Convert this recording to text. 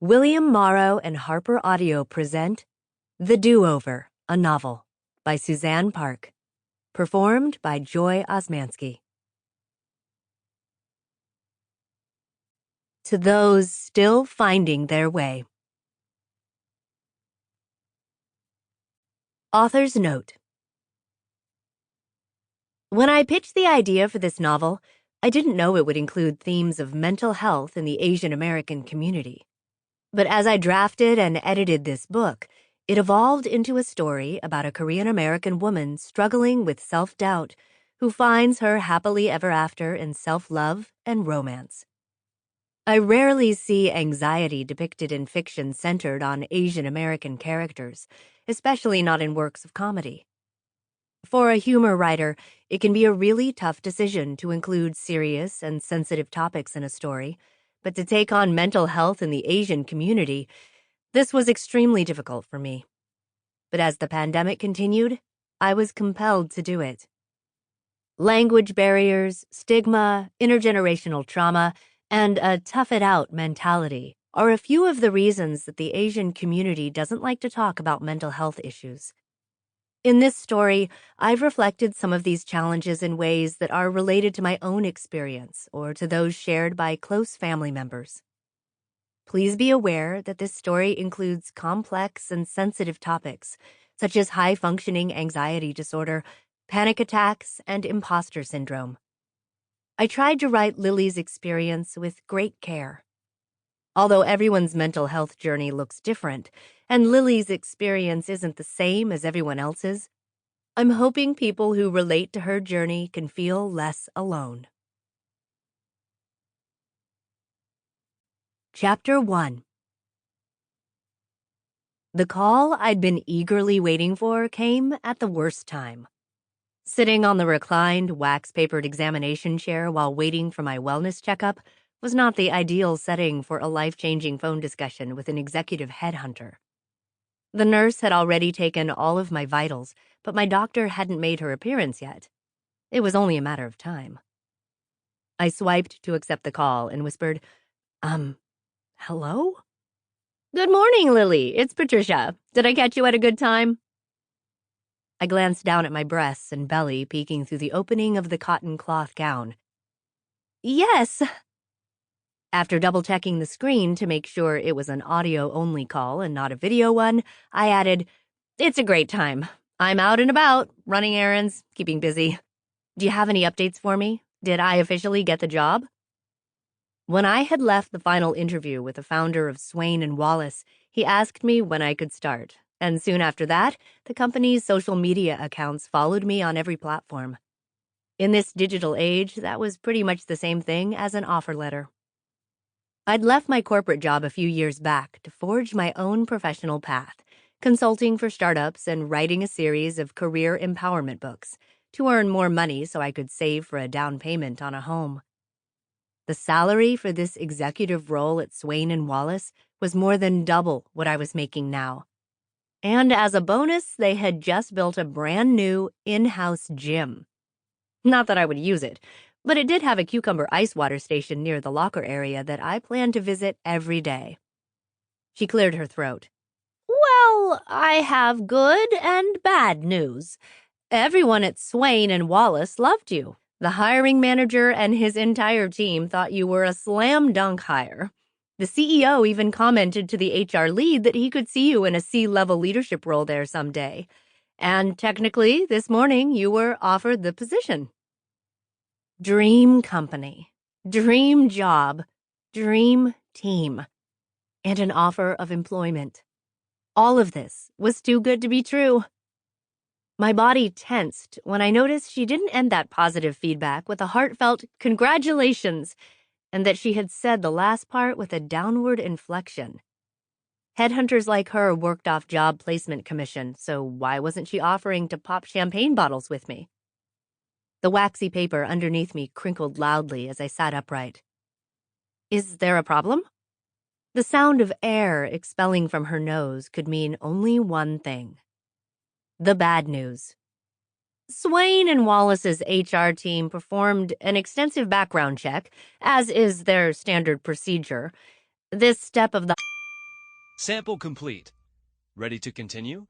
William Morrow and HarperAudio present The Do-Over, a Novel by Suzanne Park, performed by Joy Osmanski. To those still finding their way. Author's note. When I pitched the idea for this novel, I didn't know it would include themes of mental health in the Asian American community. But as I drafted and edited this book, it evolved into a story about a Korean American woman struggling with self-doubt who finds her happily ever after in self-love and romance. I rarely see anxiety depicted in fiction centered on Asian American characters, especially not in works of comedy. For a humor writer, it can be a really tough decision to include serious and sensitive topics in a story, but to take on mental health in the Asian community, this was extremely difficult for me. But as the pandemic continued, I was compelled to do it. Language barriers, stigma, intergenerational trauma, and a tough-it-out mentality are a few of the reasons that the Asian community doesn't like to talk about mental health issues. In this story, I've reflected some of these challenges in ways that are related to my own experience or to those shared by close family members. Please be aware that this story includes complex and sensitive topics, such as high-functioning anxiety disorder, panic attacks, and imposter syndrome. I tried to write Lily's experience with great care. Although everyone's mental health journey looks different, and Lily's experience isn't the same as everyone else's, I'm hoping people who relate to her journey can feel less alone. Chapter 1. The call I'd been eagerly waiting for came at the worst time. Sitting on the reclined, wax-papered examination chair while waiting for my wellness checkup was not the ideal setting for a life-changing phone discussion with an executive headhunter. The nurse had already taken all of my vitals, but my doctor hadn't made her appearance yet. It was only a matter of time. I swiped to accept the call and whispered, hello? Good morning, Lily. It's Patricia. Did I catch you at a good time? I glanced down at my breasts and belly peeking through the opening of the cotton cloth gown. Yes. After double-checking the screen to make sure it was an audio-only call and not a video one, I added, it's a great time. I'm out and about, running errands, keeping busy. Do you have any updates for me? Did I officially get the job? When I had left the final interview with the founder of Swain & Wallace, he asked me when I could start, and soon after that, the company's social media accounts followed me on every platform. In this digital age, that was pretty much the same thing as an offer letter. I'd left my corporate job a few years back to forge my own professional path, consulting for startups and writing a series of career empowerment books to earn more money so I could save for a down payment on a home. The salary for this executive role at Swain & Wallace was more than double what I was making now. And as a bonus, they had just built a brand new in-house gym. Not that I would use it, but it did have a cucumber ice water station near the locker area that I planned to visit every day. She cleared her throat. Well, I have good and bad news. Everyone at Swain & Wallace loved you. The hiring manager and his entire team thought you were a slam dunk hire. The CEO even commented to the HR lead that he could see you in a C-level leadership role there someday. And technically, this morning, you were offered the position. Dream company, dream job, dream team, and an offer of employment. All of this was too good to be true. My body tensed when I noticed she didn't end that positive feedback with a heartfelt congratulations, and that she had said the last part with a downward inflection. Headhunters like her worked off job placement commission, so why wasn't she offering to pop champagne bottles with me? The waxy paper underneath me crinkled loudly as I sat upright. Is there a problem? The sound of air expelling from her nose could mean only one thing. The bad news. Swain & Wallace's HR team performed an extensive background check, as is their standard procedure. This step of the Sample complete. Ready to continue?